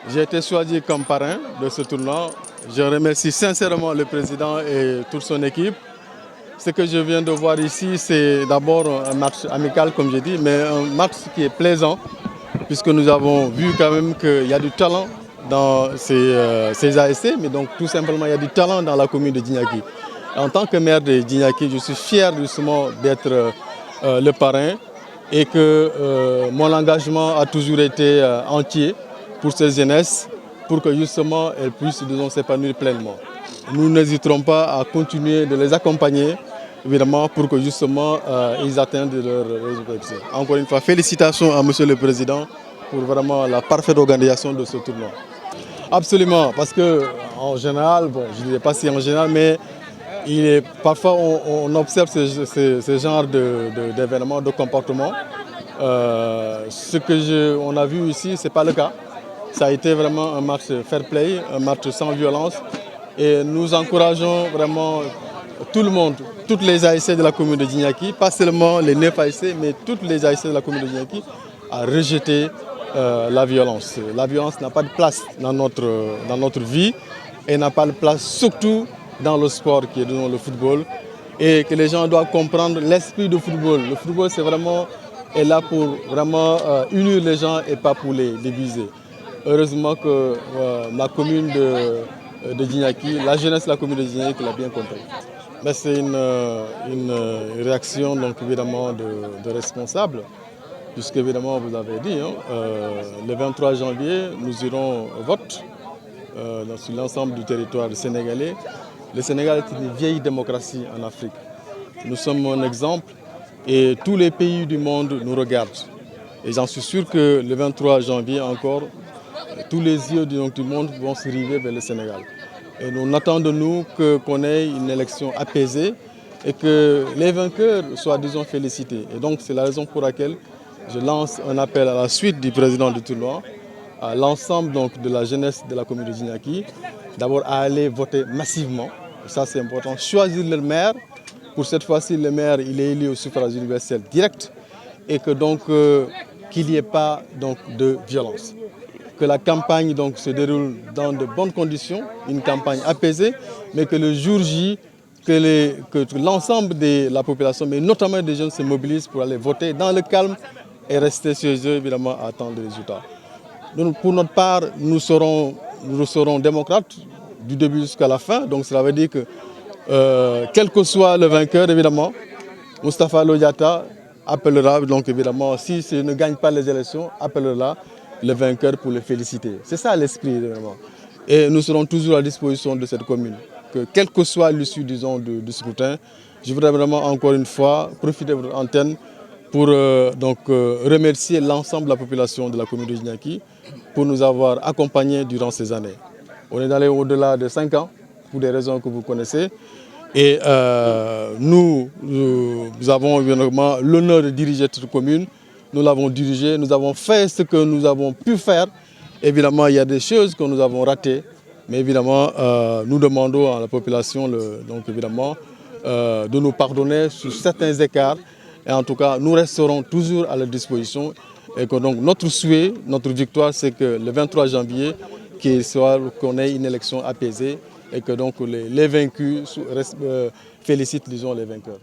J'ai été choisi comme parrain de ce tournoi. Je remercie sincèrement le président et toute son équipe. Ce que je viens de voir ici, c'est d'abord un match amical, comme j'ai dit, mais un match qui est plaisant, puisque nous avons vu quand même qu'il y a du talent dans ces ASC, mais donc tout simplement il y a du talent dans la commune de Djignaki. En tant que maire de Djignaki, je suis fier justement d'être le parrain et que mon engagement a toujours été entier pour ces jeunesses, pour que justement elles puissent, disons, s'épanouir pleinement. Nous n'hésiterons pas à continuer de les accompagner, évidemment, pour que justement ils atteignent leurs résultats. Encore une fois, félicitations à Monsieur le Président pour vraiment la parfaite organisation de ce tournoi. Absolument, parce que en général, bon, je ne dirais pas si en général, mais parfois on observe ce genre d'événements, de comportements. Ce qu'on a vu ici, ce n'est pas le cas. Ça a été vraiment un match fair play, un match sans violence. Et nous encourageons vraiment tout le monde, toutes les ASC de la commune de Djignaki, pas seulement les 9 ASC, mais toutes les ASC de la commune de Djignaki, à rejeter la violence. La violence n'a pas de place dans notre vie et n'a pas de place surtout dans le sport qui est le football. Et que les gens doivent comprendre l'esprit du football. Le football, est là pour vraiment unir les gens et pas pour les diviser. Heureusement que la commune de Djignaki, la jeunesse de la commune de Djignaki l'a bien compris. C'est une réaction donc, évidemment de responsables, puisque évidemment vous avez dit, le 23 janvier, nous irons au vote sur l'ensemble du territoire sénégalais. Le Sénégal est une vieille démocratie en Afrique. Nous sommes un exemple et tous les pays du monde nous regardent. Et j'en suis sûr que le 23 janvier encore, tous les yeux du monde vont se river vers le Sénégal. Et nous attendons de nous qu'on ait une élection apaisée et que les vainqueurs soient, disons, félicités. Et donc c'est la raison pour laquelle je lance un appel à la suite du président du tournoi, à l'ensemble de la jeunesse de la commune de Djignaki, d'abord à aller voter massivement. Ça c'est important. Choisir le maire. Pour cette fois-ci, le maire il est élu au suffrage universel direct et que donc qu'il n'y ait pas donc, de violence. Que la campagne donc, se déroule dans de bonnes conditions, une campagne apaisée, mais que le jour J, que l'ensemble de la population, mais notamment des jeunes, se mobilisent pour aller voter dans le calme et rester chez eux, évidemment, à attendre les résultats. Donc, pour notre part, nous serons démocrates du début jusqu'à la fin. Donc cela veut dire que, quel que soit le vainqueur, évidemment, Moustapha Lo Diatta appellera, donc évidemment, si ne gagne pas les élections, appellera le vainqueur pour le féliciter. C'est ça l'esprit, vraiment. Et nous serons toujours à disposition de cette commune. Que, quelle que soit l'issue, disons, du scrutin, je voudrais vraiment encore une fois profiter de votre antenne pour remercier l'ensemble de la population de la commune de Djignaki pour nous avoir accompagnés durant ces années. On est allé au-delà de 5 ans, pour des raisons que vous connaissez. Et nous avons évidemment l'honneur de diriger cette commune. Nous l'avons dirigée, nous avons fait ce que nous avons pu faire. Évidemment, il y a des choses que nous avons ratées. Mais évidemment, nous demandons à la population de nous pardonner sur certains écarts. Et en tout cas, nous resterons toujours à leur disposition. Et que donc notre souhait, notre victoire, c'est que le 23 janvier, qu'on ait une élection apaisée et que donc les vaincus félicitent, disons, les vainqueurs.